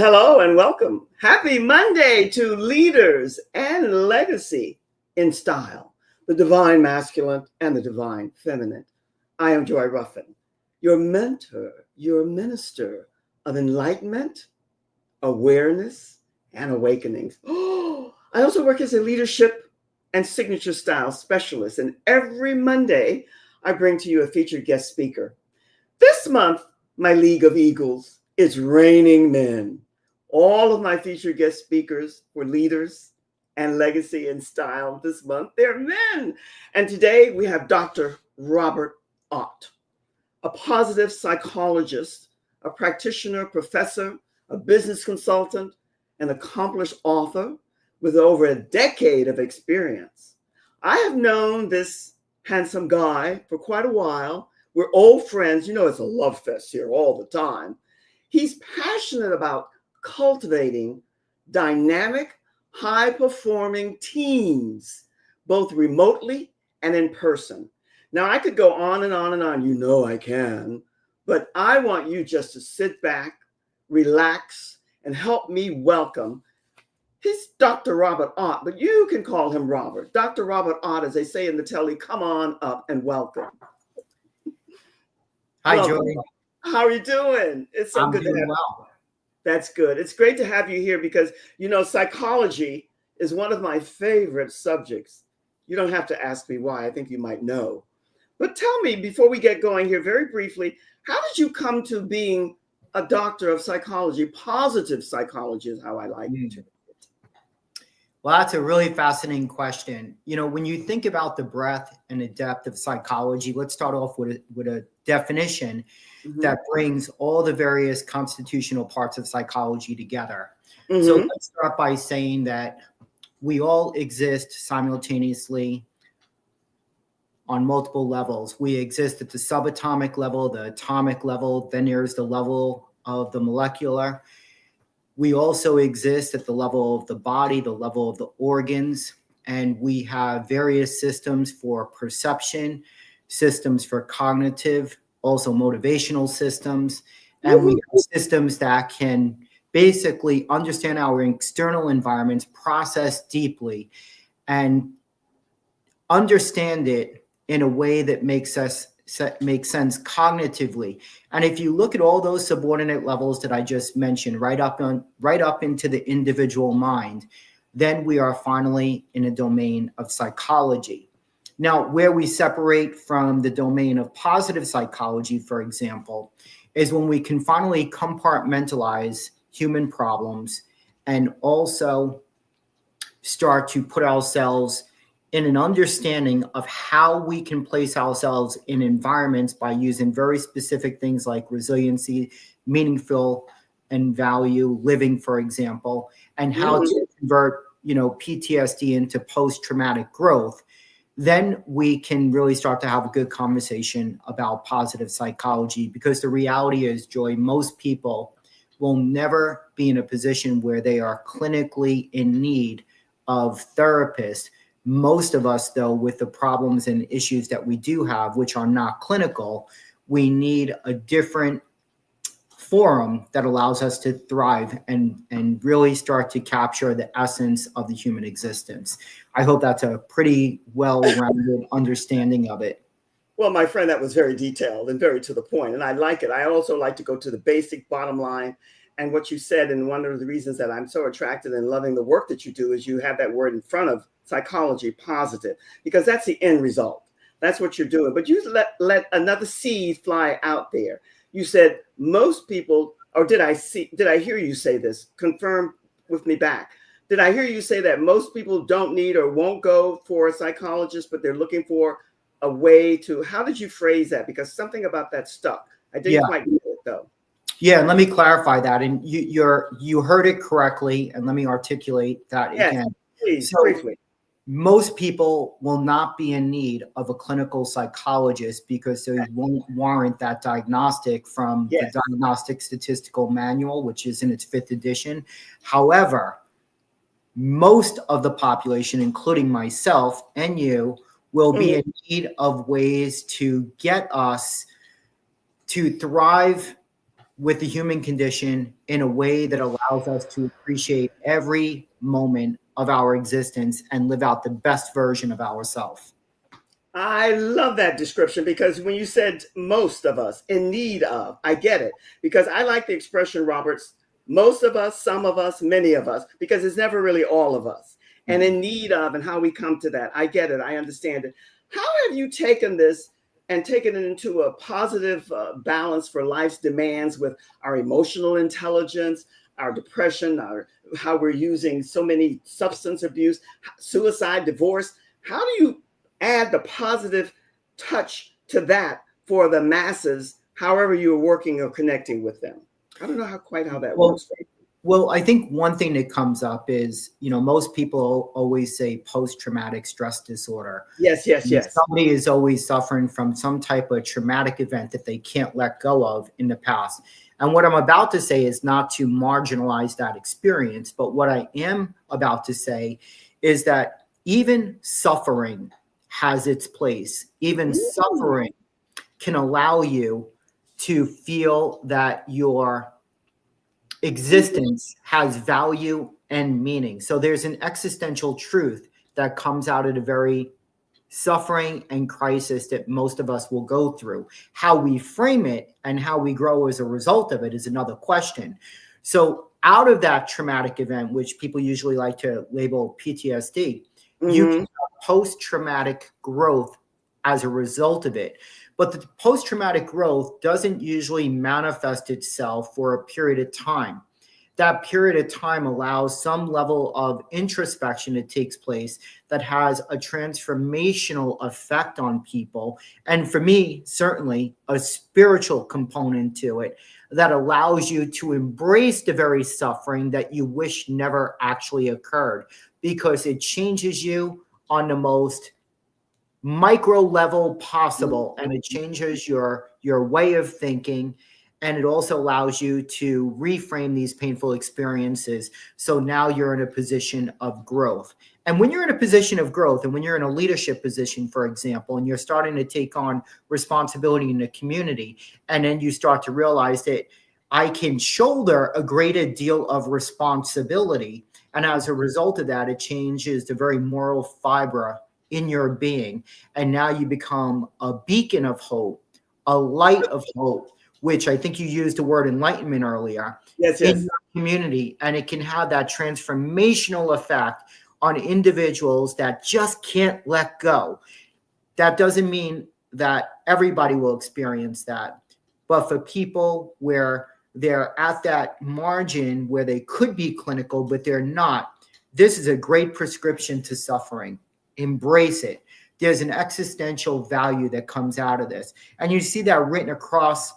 hello and welcome. Happy Monday to Leaders and Legacy in Style, the divine masculine and the divine feminine. I am Joy Ruffin, your mentor, your minister of enlightenment, awareness, and awakenings. Oh, I also work as a leadership and signature style specialist, and every Monday I bring to you a featured guest speaker. This month, my League of Eagles is raining men. All of my featured guest speakers were leaders and legacy and style this month. They're men. And today we have Dr. Robert Ott, a positive psychologist, a practitioner, professor, a business consultant, an accomplished author with over a decade of experience. I have known this handsome guy for quite a while. We're old friends. You know, it's a love fest here all the time. He's passionate about cultivating dynamic, high-performing teams, both remotely and in person. Now, I could go on and on and on. You know I can. But I want you just to sit back, relax, and help me welcome He's Dr. Robert Ott, but you can call him Robert. Dr. Robert Ott, as they say in the telly, come on up and welcome. Hi, Joey. How are you doing? It's so good to have you. Well. That's good. It's great to have you here because, you know, psychology is one of my favorite subjects. You don't have to ask me why. I think you might know. But tell me, before we get going here, very briefly, how did you come to being a doctor of psychology? Positive psychology is how I like it. Well, that's a really fascinating question. You know, when you think about the breadth and the depth of psychology, let's start off with a definition that brings all the various constitutional parts of psychology together. So let's start by saying that we all exist simultaneously on multiple levels. We exist at the subatomic level, the atomic level, then there's the level of the molecular. We also exist at the level of the body, the level of the organs, and we have various systems for perception, systems for cognitive, also motivational systems, and we have systems that can basically understand our external environments, process deeply, and understand it in a way that makes sense cognitively. And if you look at all those subordinate levels that I just mentioned, right up into the individual mind, then we are finally in a domain of psychology. Now, where we separate from the domain of positive psychology, for example, is when we can finally compartmentalize human problems and also start to put ourselves in an understanding of how we can place ourselves in environments by using very specific things like resiliency, meaningful and value living, for example, and how to convert, PTSD into post-traumatic growth. Then we can really start to have a good conversation about positive psychology, because the reality is, Joy, most people will never be in a position where they are clinically in need of therapists. Most of us, though, with the problems and issues that we do have, which are not clinical, we need a different forum that allows us to thrive and really start to capture the essence of the human existence. I hope that's a pretty well-rounded understanding of it. Well, my friend, that was very detailed and very to the point, and I like it. I also like to go to the basic bottom line. And what you said, and one of the reasons that I'm so attracted and loving the work that you do is you have that word in front of psychology, positive, because that's the end result. That's what you're doing. But you let another seed fly out there. You said most people, or did I hear you say this? Confirm with me back. Did I hear you say that most people don't need or won't go for a psychologist, but they're looking for a way to, how did you phrase that? Because something about that stuck. I didn't quite get it though. Yeah, and let me clarify that. And you heard it correctly, and let me articulate that again. Please, briefly. Most people will not be in need of a clinical psychologist because they won't warrant that diagnostic from the Diagnostic Statistical Manual, which is in its 5th edition. However, most of the population, including myself and you, will be in need of ways to get us to thrive with the human condition in a way that allows us to appreciate every moment of our existence and live out the best version of ourselves. I love that description because when you said most of us in need of, I get it because I like the expression, Roberts, most of us, some of us, many of us, because it's never really all of us and in need of and how we come to that. I get it. I understand it. How have you taken this and taken it into a positive balance for life's demands with our emotional intelligence, our depression, how we're using so many substance abuse, suicide, divorce? How do you add the positive touch to that for the masses, however you're working or connecting with them? I don't know how that works for you. Well, I think one thing that comes up is, most people always say post-traumatic stress disorder. Yes. Somebody is always suffering from some type of traumatic event that they can't let go of in the past. And what I'm about to say is not to marginalize that experience, but what I am about to say is that even suffering has its place. Even suffering can allow you to feel that your existence has value and meaning. So there's an existential truth that comes out of the very suffering and crisis that most of us will go through. How we frame it and how we grow as a result of it is another question. So out of that traumatic event, which people usually like to label PTSD, you can have post-traumatic growth as a result of it. But the post-traumatic growth doesn't usually manifest itself for a period of time. That period of time allows some level of introspection that takes place that has a transformational effect on people. And for me, certainly a spiritual component to it that allows you to embrace the very suffering that you wish never actually occurred, because it changes you on the most micro level possible, and it changes your way of thinking, and it also allows you to reframe these painful experiences. So now you're in a position of growth. And when you're in a position of growth, and when you're in a leadership position, for example, and you're starting to take on responsibility in the community, and then you start to realize that I can shoulder a greater deal of responsibility, and as a result of that, it changes the very moral fiber in your being. And now you become a beacon of hope, a light of hope, which I think you used the word enlightenment earlier. Yes. In your community. And it can have that transformational effect on individuals that just can't let go. That doesn't mean that everybody will experience that. But for people where they're at that margin where they could be clinical, but they're not, this is a great prescription to suffering. Embrace it. There's an existential value that comes out of this. And you see that written across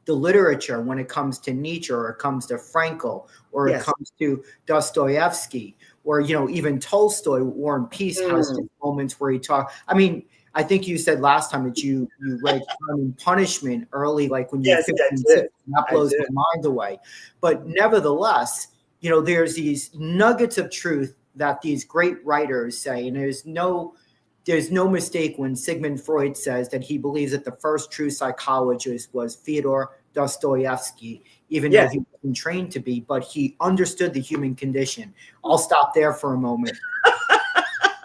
the literature when it comes to Nietzsche, or it comes to Frankl, or it comes to Dostoevsky, or, even Tolstoy, War and Peace has moments where he talks. I mean, I think you said last time that you read Crime and Punishment early, like when you were 15, 16, that blows my mind away. But nevertheless, there's these nuggets of truth that these great writers say, and there's no mistake when Sigmund Freud says that he believes that the first true psychologist was Fyodor Dostoevsky, even though he wasn't trained to be, but he understood the human condition. I'll stop there for a moment.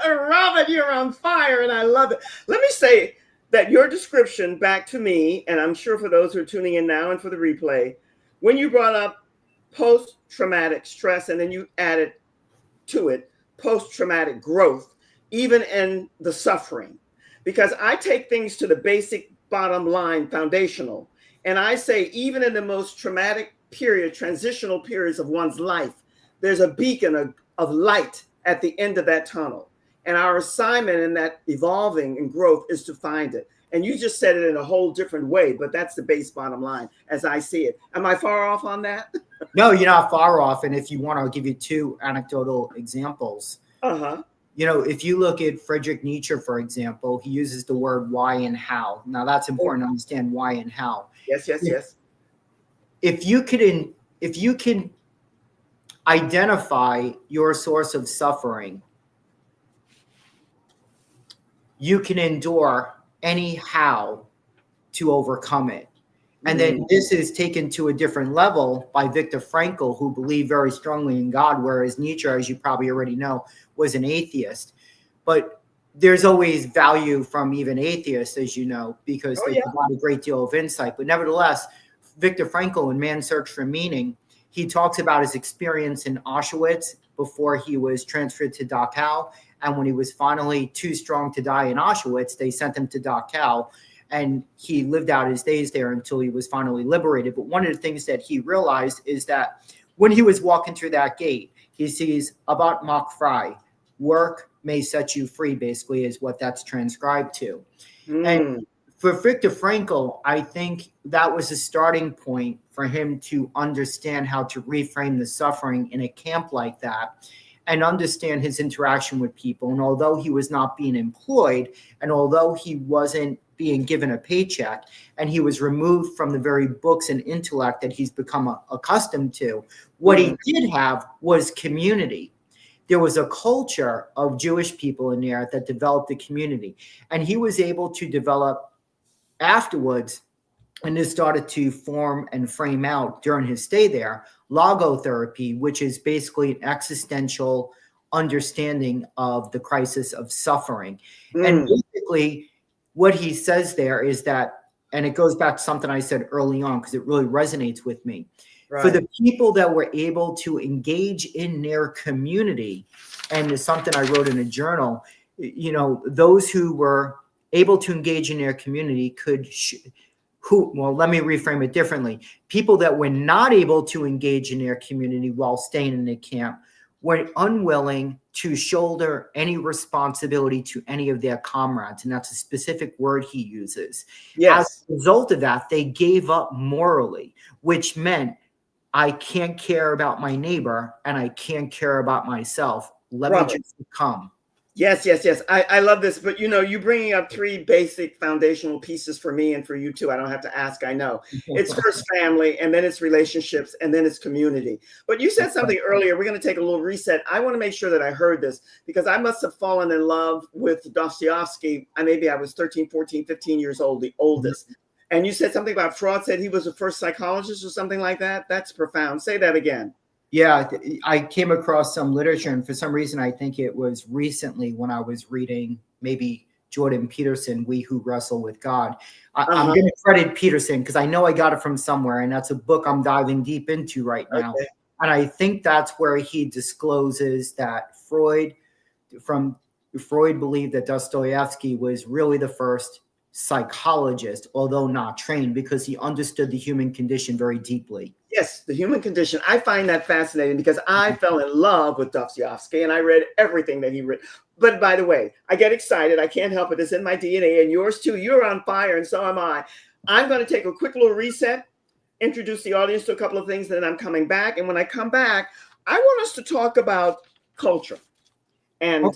Robert, you're on fire, and I love it. Let me say that your description back to me, and I'm sure for those who are tuning in now and for the replay, when you brought up post-traumatic stress, and then you added to it post-traumatic growth, even in the suffering, because I take things to the basic bottom line, foundational, and I say even in the most traumatic period, transitional periods of one's life, there's a beacon of light at the end of that tunnel. And our assignment in that evolving and growth is to find it. And you just said it in a whole different way, but that's the base bottom line as I see it. Am I far off on that? No, you're not far off. And if you want, I'll give you two anecdotal examples. If you look at Friedrich Nietzsche, for example, he uses the word why and how. Now that's important to understand why and how. Yes. If you can identify your source of suffering, you can endure any how to overcome it. And then this is taken to a different level by Viktor Frankl, who believed very strongly in God, whereas Nietzsche, as you probably already know, was an atheist. But there's always value from even atheists, as you know, because they provide a great deal of insight. But nevertheless, Viktor Frankl, in Man's Search for Meaning, he talks about his experience in Auschwitz before he was transferred to Dachau. And when he was finally too strong to die in Auschwitz, they sent him to Dachau. And he lived out his days there until he was finally liberated. But one of the things that he realized is that when he was walking through that gate, he sees Abat Mak frei, work may set you free, basically, is what that's transcribed to. And for Viktor Frankl, I think that was a starting point for him to understand how to reframe the suffering in a camp like that and understand his interaction with people. And although he was not being employed, and although he wasn't being given a paycheck, and he was removed from the very books and intellect that he's become accustomed to, what he did have was community. There was a culture of Jewish people in there that developed a community. And he was able to develop afterwards, and this started to form and frame out during his stay there, logotherapy, which is basically an existential understanding of the crisis of suffering. And basically what he says there is that, and it goes back to something I said early on because it really resonates with me. Right. For the people that were able to engage in their community, and it's something I wrote in a journal, you know, those who were able to engage in their community well, let me reframe it differently. People that were not able to engage in their community while staying in the camp were unwilling to shoulder any responsibility to any of their comrades. And that's a specific word he uses. Yes. As a result of that, they gave up morally, which meant I can't care about my neighbor and I can't care about myself. Let me just become. Yes. I love this, but you know, you bringing up three basic foundational pieces for me and for you too. I don't have to ask, I know. It's first family, and then it's relationships, and then it's community. But you said something earlier. We're going to take a little reset. I want to make sure that I heard this because I must have fallen in love with Dostoevsky. Maybe I was 13, 14, 15 years old, the oldest. And you said something about Freud said he was the first psychologist or something like that. That's profound. Say that again. Yeah, I came across some literature, and for some reason, I think it was recently when I was reading maybe Jordan Peterson, We Who Wrestle with God. I'm going to credit Peterson because I know I got it from somewhere, and that's a book I'm diving deep into right now. Okay. And I think that's where he discloses that Freud believed that Dostoevsky was really the first psychologist, although not trained, because he understood the human condition very deeply. Yes, the human condition. I find that fascinating because I fell in love with Dostoevsky and I read everything that he read. But by the way, I get excited. I can't help it. It's in my DNA and yours too. You're on fire and so am I. I'm going to take a quick little reset, introduce the audience to a couple of things, then I'm coming back. And when I come back, I want us to talk about culture and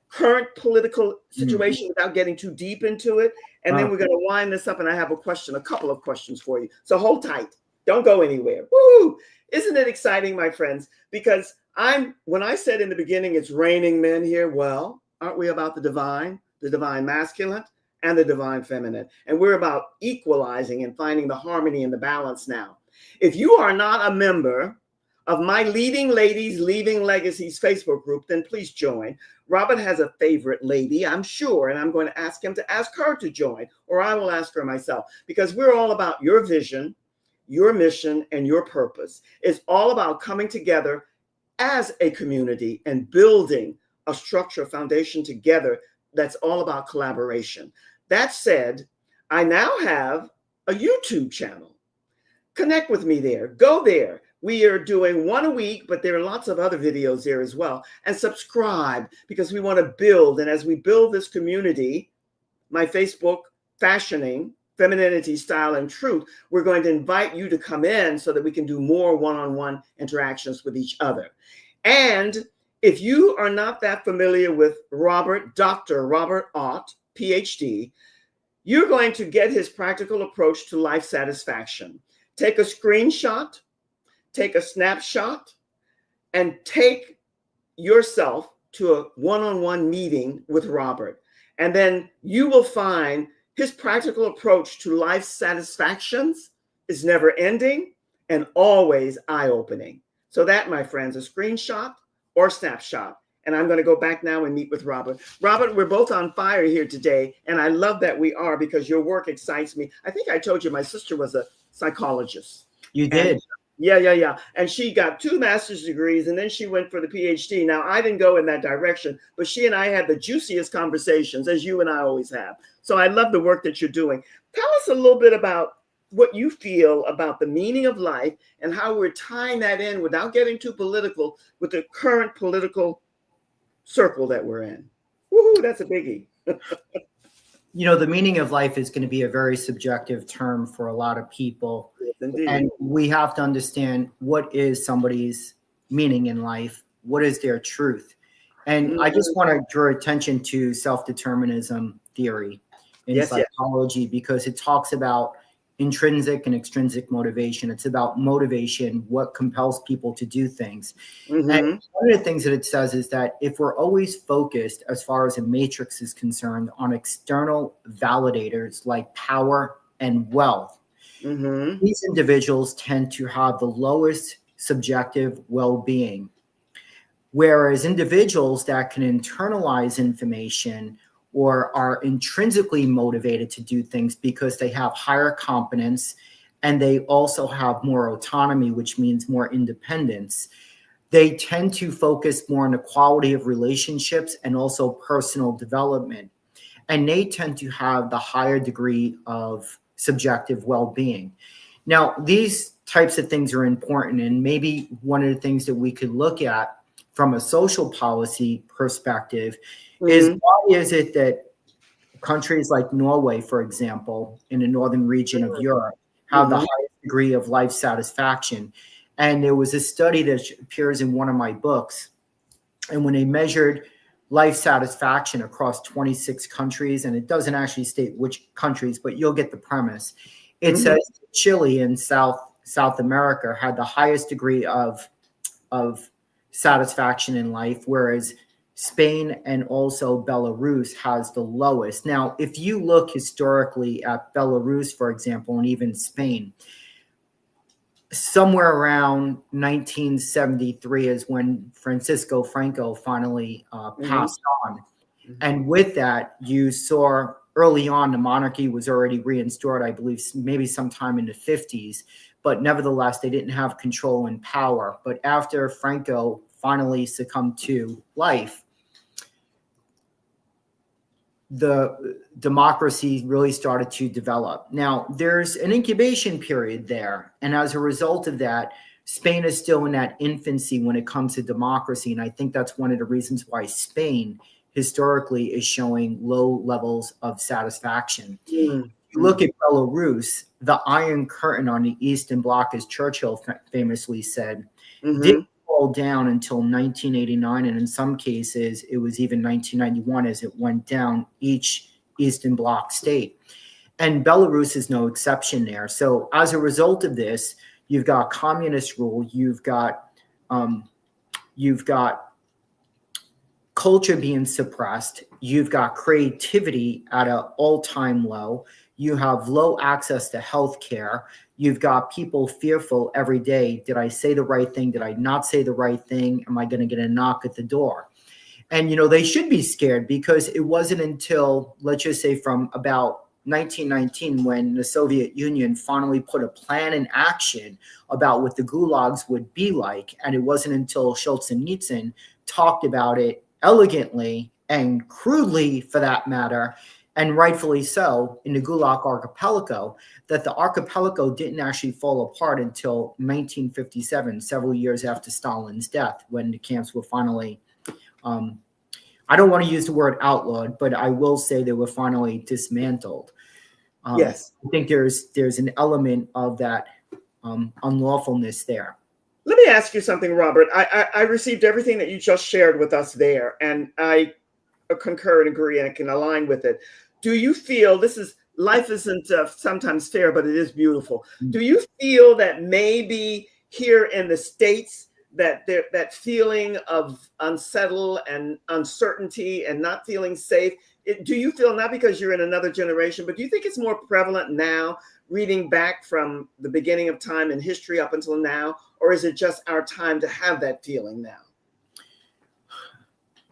current political situation without getting too deep into it. And then we're going to wind this up and I have a couple of questions for you. So hold tight. Don't go anywhere. Woo! Isn't it exciting, my friends? Because when I said in the beginning, it's raining men here. Well, aren't we about the divine masculine and the divine feminine? And we're about equalizing and finding the harmony and the balance now. If you are not a member of my Leading Ladies Leaving Legacies Facebook group, then please join. Robert has a favorite lady, I'm sure, and I'm going to ask him to ask her to join, or I will ask her myself, because we're all about your vision, your mission, and your purpose. It's all about coming together as a community and building a structure, foundation together that's all about collaboration. That said, I now have a YouTube channel. Connect with me there. Go there. We are doing one a week, but there are lots of other videos there as well. And subscribe because we want to build. And as we build this community, my Facebook, Fashioning Femininity, Style, and Truth, we're going to invite you to come in so that we can do more one-on-one interactions with each other. And if you are not that familiar with Dr. Robert Ott, PhD, you're going to get his practical approach to life satisfaction. Take a screenshot, take a snapshot, and take yourself to a one-on-one meeting with Robert. And then you will find his practical approach to life satisfactions, is never ending and always eye-opening. So that, my friends, a screenshot or snapshot. And I'm going to go back now and meet with Robert. Robert, we're both on fire here today. And I love that we are, because your work excites me. I think I told you my sister was a psychologist. You did. And yeah. And she got 2 master's degrees, and then she went for the PhD. Now, I didn't go in that direction, but she and I had the juiciest conversations, as you and I always have. So I love the work that you're doing. Tell us a little bit about what you feel about the meaning of life and how we're tying that in, without getting too political, with the current political circle that we're in. Woohoo, that's a biggie. The meaning of life is going to be a very subjective term for a lot of people. Yes, indeed. And we have to understand what is somebody's meaning in life, what is their truth. And I just want to draw attention to self-determinism theory in psychology, because it talks about intrinsic and extrinsic motivation. It's about motivation, what compels people to do things. And one of the things that it says is that if we're always focused, as far as a matrix is concerned, on external validators like power and wealth, these individuals tend to have the lowest subjective well-being. Whereas individuals that can internalize information or are intrinsically motivated to do things because they have higher competence and they also have more autonomy, which means more independence, they tend to focus more on the quality of relationships and also personal development. And they tend to have the higher degree of subjective well-being. Now, these types of things are important, and maybe one of the things that we could look at from a social policy perspective is, why is it that countries like Norway, for example, in the northern region of Europe, have the highest degree of life satisfaction? And there was a study that appears in one of my books, and when they measured life satisfaction across 26 countries, and it doesn't actually state which countries, but you'll get the premise. It says Chile in South America had the highest degree of satisfaction in life, whereas Spain and also Belarus has the lowest. Now, if you look historically at Belarus, for example, and even Spain, somewhere around 1973 is when Francisco Franco finally passed on. And with that, you saw early on the monarchy was already reinstalled, I believe, maybe sometime in the 50s. But nevertheless, they didn't have control and power. But after Franco finally succumbed to life, the democracy really started to develop. Now, there's an incubation period there. And as a result of that, Spain is still in that infancy when it comes to democracy. And I think that's one of the reasons why Spain historically is showing low levels of satisfaction. You look at Belarus, the Iron Curtain on the Eastern Bloc, as Churchill famously said, didn't fall down until 1989, and in some cases it was even 1991 as it went down each Eastern Bloc state. And Belarus is no exception there. So as a result of this, you've got communist rule, you've got culture being suppressed, you've got creativity at an all-time low, you have low access to health care, you've got people fearful every day. Did I say the right thing? Did I not say the right thing? Am I going to get a knock at the door? And, they should be scared, because it wasn't until, let's just say, from about 1919, when the Soviet Union finally put a plan in action about what the gulags would be like. And it wasn't until Solzhenitsyn talked about it elegantly and crudely, for that matter, and rightfully so, in the Gulag Archipelago, that the archipelago didn't actually fall apart until 1957, several years after Stalin's death, when the camps were finally, I don't want to use the word outlawed, but I will say they were finally dismantled. Yes. I think there's an element of that unlawfulness there. Let me ask you something, Robert. I received everything that you just shared with us there, and I concur and agree and can align with it. Do you feel life isn't sometimes fair, but it is beautiful? Do you feel that maybe here in the States that feeling of unsettled and uncertainty and not feeling safe, do you feel, not because you're in another generation, but do you think it's more prevalent now reading back from the beginning of time in history up until now? Or is it just our time to have that feeling now?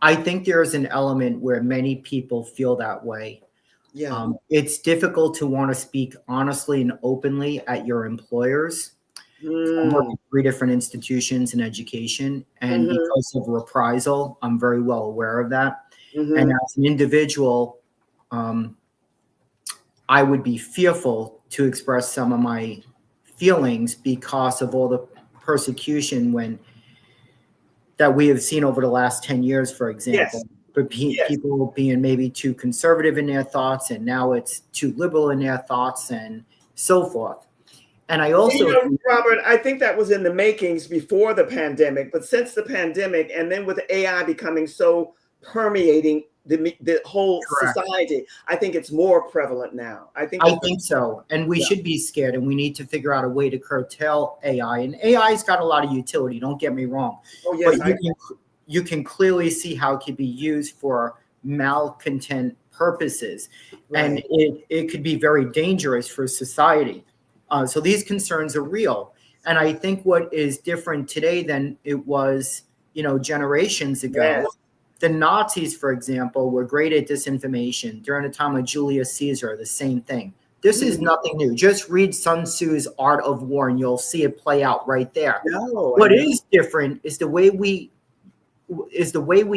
I think there's an element where many people feel that way. Yeah. It's difficult to want to speak honestly and openly at your employers. I'm working 3 different institutions in education, and because of reprisal, I'm very well aware of that. And as an individual, I would be fearful to express some of my feelings because of all the persecution that we have seen over the last 10 years, for example. Yes. But people being maybe too conservative in their thoughts, and now it's too liberal in their thoughts, and so forth. And I also, Robert, I think that was in the makings before the pandemic, but since the pandemic, and then with AI becoming so permeating the whole society, I think it's more prevalent now. I think so. And we should be scared, and we need to figure out a way to curtail AI. And AI's got a lot of utility, don't get me wrong. Oh, yes, but you can clearly see how it can be used for malcontent purposes. Right. And it could be very dangerous for society. So these concerns are real. And I think what is different today than it was, generations ago. Yes. The Nazis, for example, were great at disinformation. During the time of Julius Caesar, the same thing. This is nothing new. Just read Sun Tzu's Art of War, and you'll see it play out right there. What is different is the way we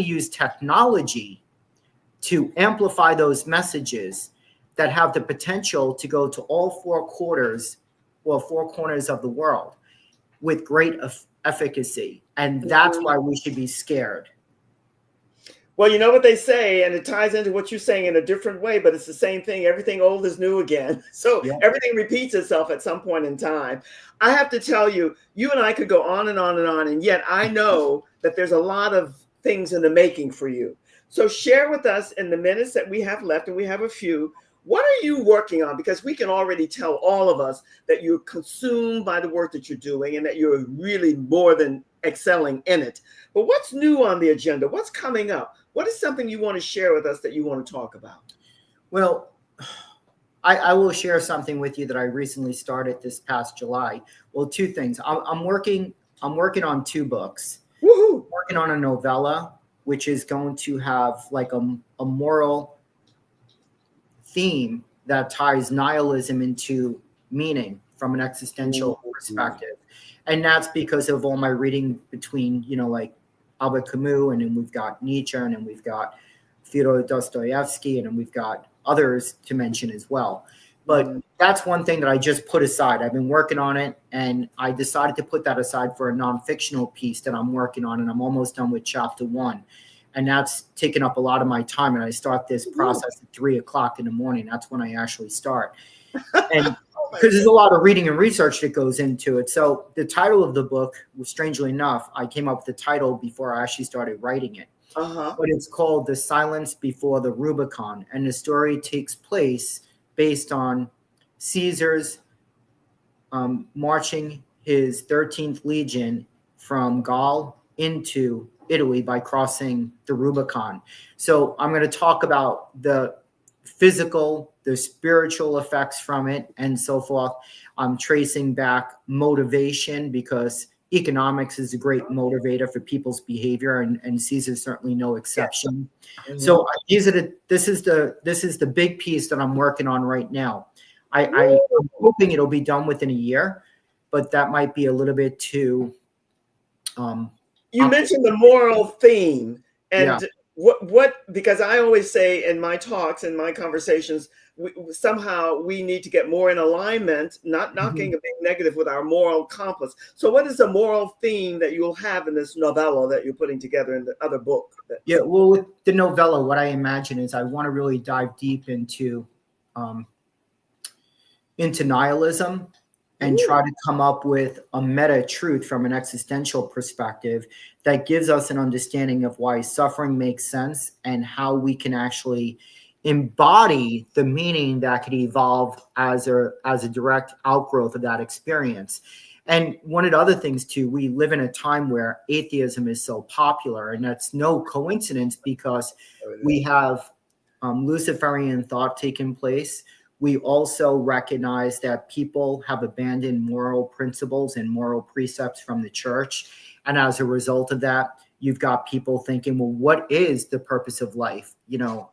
use technology to amplify those messages that have the potential to go to all 4 corners of the world with great efficacy. And that's why we should be scared. Well, you know what they say, and it ties into what you're saying in a different way, but it's the same thing. Everything old is new again. So everything repeats itself at some point in time. I have to tell you, you and I could go on and on and on, and yet I know that there's a lot of things in the making for you. So share with us in the minutes that we have left, and we have a few, what are you working on? Because we can already tell all of us that you're consumed by the work that you're doing and that you're really more than excelling in it. But what's new on the agenda? What's coming up? What is something you want to share with us that you want to talk about? Well, I will share something with you that I recently started this past July. Well, 2 things. I'm working on 2 books. Woohoo! I'm working on a novella, which is going to have like a moral theme that ties nihilism into meaning from an existential perspective. And that's because of all my reading between, like Albert Camus, and then we've got Nietzsche, and then we've got Fyodor Dostoevsky, and then we've got others to mention as well. But that's one thing that I just put aside. I've been working on it, and I decided to put that aside for a non-fictional piece that I'm working on, and I'm almost done with chapter 1. And that's taken up a lot of my time. And I start this process at 3:00 in the morning. That's when I actually start. And because there's a lot of reading and research that goes into it. So the title of the book was, strangely enough, I came up with the title before I actually started writing it. But it's called The Silence Before the Rubicon. And the story takes place based on Caesar's marching his 13th Legion from Gaul into Italy by crossing the Rubicon. So I'm going to talk about the physical, the spiritual effects from it, and so forth. I'm tracing back motivation, because economics is a great motivator for people's behavior, and Caesar's certainly no exception. So this is the big piece that I'm working on right now. I'm hoping it'll be done within a year, but that might be a little bit too. You mentioned the moral theme, and what because I always say in my talks and my conversations, somehow we need to get more in alignment, not knocking a big negative, with our moral compass. So what is the moral theme that you'll have in this novella that you're putting together in the other book? Well, with the novella, what I imagine is I want to really dive deep into nihilism and try to come up with a meta truth from an existential perspective that gives us an understanding of why suffering makes sense and how we can actually embody the meaning that could evolve as a direct outgrowth of that experience. And one of the other things too, we live in a time where atheism is so popular, and that's no coincidence, because we have Luciferian thought taking place. We also recognize that people have abandoned moral principles and moral precepts from the church. And as a result of that, you've got people thinking, well, what is the purpose of life?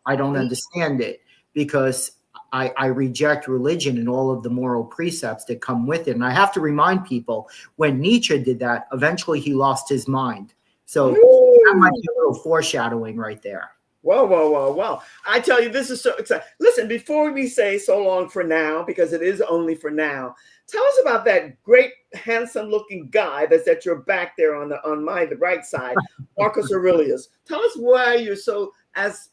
I don't understand it because I reject religion and all of the moral precepts that come with it. And I have to remind people, when Nietzsche did that, eventually he lost his mind. So that might be a little foreshadowing right there. Whoa, whoa, whoa, whoa. I tell you, this is so exciting. Listen, before we say so long for now, because it is only for now, tell us about that great, handsome looking guy that's at your back there on the right side, Marcus Aurelius. Tell us why you're so as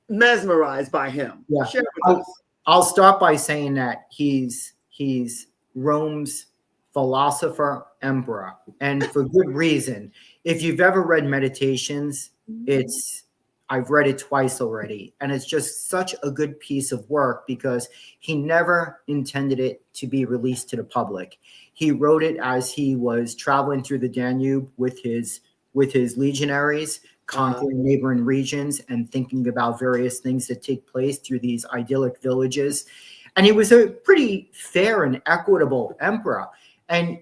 mesmerized by him. Yeah. Share with us. I'll start by saying that he's Rome's philosopher emperor, and for good reason. If you've ever read Meditations, I've read it twice already, and it's just such a good piece of work because he never intended it to be released to the public. He wrote it as he was traveling through the Danube with his legionaries, conquering neighboring regions and thinking about various things that take place through these idyllic villages. And he was a pretty fair and equitable emperor. And,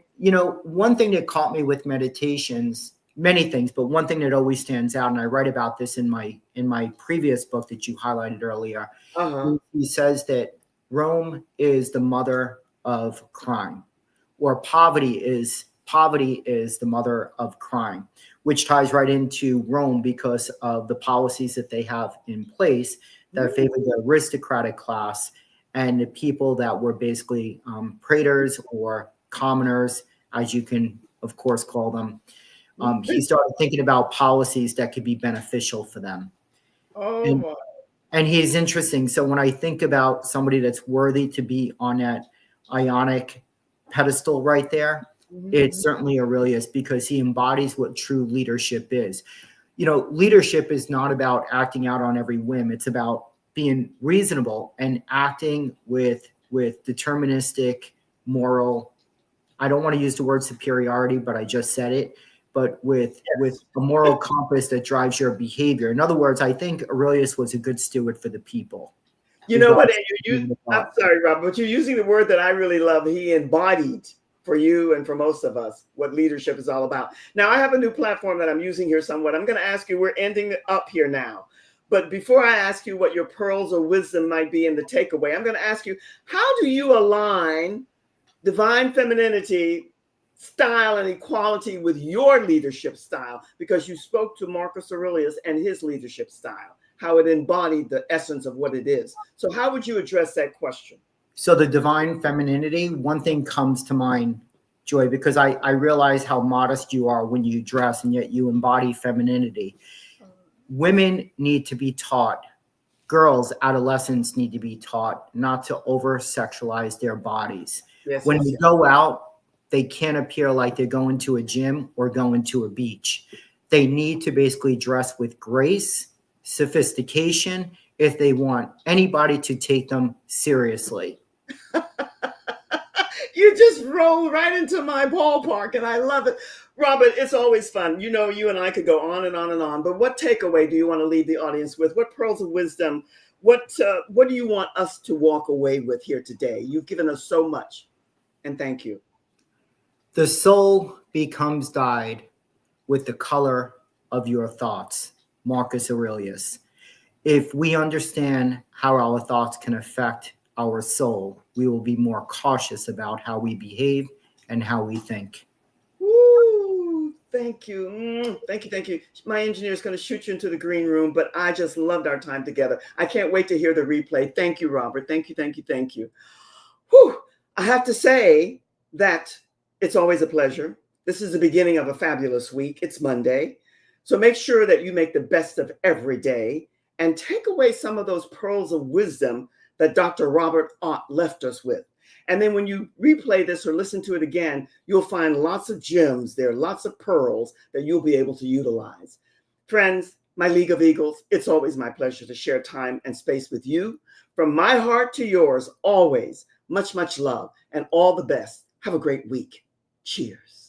one thing that caught me with Meditations, many things, but one thing that always stands out, and I write about this in my previous book that you highlighted earlier, he says that Rome is the mother of crime, or poverty is the mother of crime, which ties right into Rome because of the policies that they have in place that favor the aristocratic class and the people that were basically praetors or commoners, as you can, of course, call them. He started thinking about policies that could be beneficial for them. And he's interesting. So when I think about somebody that's worthy to be on that Ionic pedestal right there, it's certainly Aurelius, because he embodies what true leadership is. Leadership is not about acting out on every whim. It's about being reasonable and acting with deterministic moral. I don't want to use the word superiority, but I just said it. But with a moral compass that drives your behavior. In other words, I think Aurelius was a good steward for the people. You know what? I'm sorry, Rob, but you're using the word that I really love. He embodied for you and for most of us what leadership is all about. Now, I have a new platform that I'm using here somewhat. I'm going to ask you, we're ending up here now. But before I ask you what your pearls of wisdom might be in the takeaway, I'm going to ask you, how do you align divine femininity style and equality with your leadership style? Because you spoke to Marcus Aurelius and his leadership style, how it embodied the essence of what it is. So how would you address that question? So the divine femininity, one thing comes to mind, Joy, because I realize how modest you are when you dress, and yet you embody femininity. Women need to be taught, girls, adolescents need to be taught not to over-sexualize their bodies. When they go out, they can't appear like they're going to a gym or going to a beach. They need to basically dress with grace, sophistication, if they want anybody to take them seriously. You just roll right into my ballpark, and I love it. Robert, it's always fun. You and I could go on and on and on, but what takeaway do you want to leave the audience with? What pearls of wisdom? What do you want us to walk away with here today? You've given us so much, and thank you. The soul becomes dyed with the color of your thoughts, Marcus Aurelius. If we understand how our thoughts can affect our soul, we will be more cautious about how we behave and how we think. Woo! Thank you. Thank you. My engineer is going to shoot you into the green room, but I just loved our time together. I can't wait to hear the replay. Thank you, Robert. Thank you. Whew. I have to say that it's always a pleasure. This is the beginning of a fabulous week. It's Monday. So make sure that you make the best of every day and take away some of those pearls of wisdom that Dr. Robert Ott left us with. And then when you replay this or listen to it again, you'll find lots of gems there, lots of pearls that you'll be able to utilize. Friends, my League of Eagles, it's always my pleasure to share time and space with you. From my heart to yours, always much, much love and all the best. Have a great week. Cheers.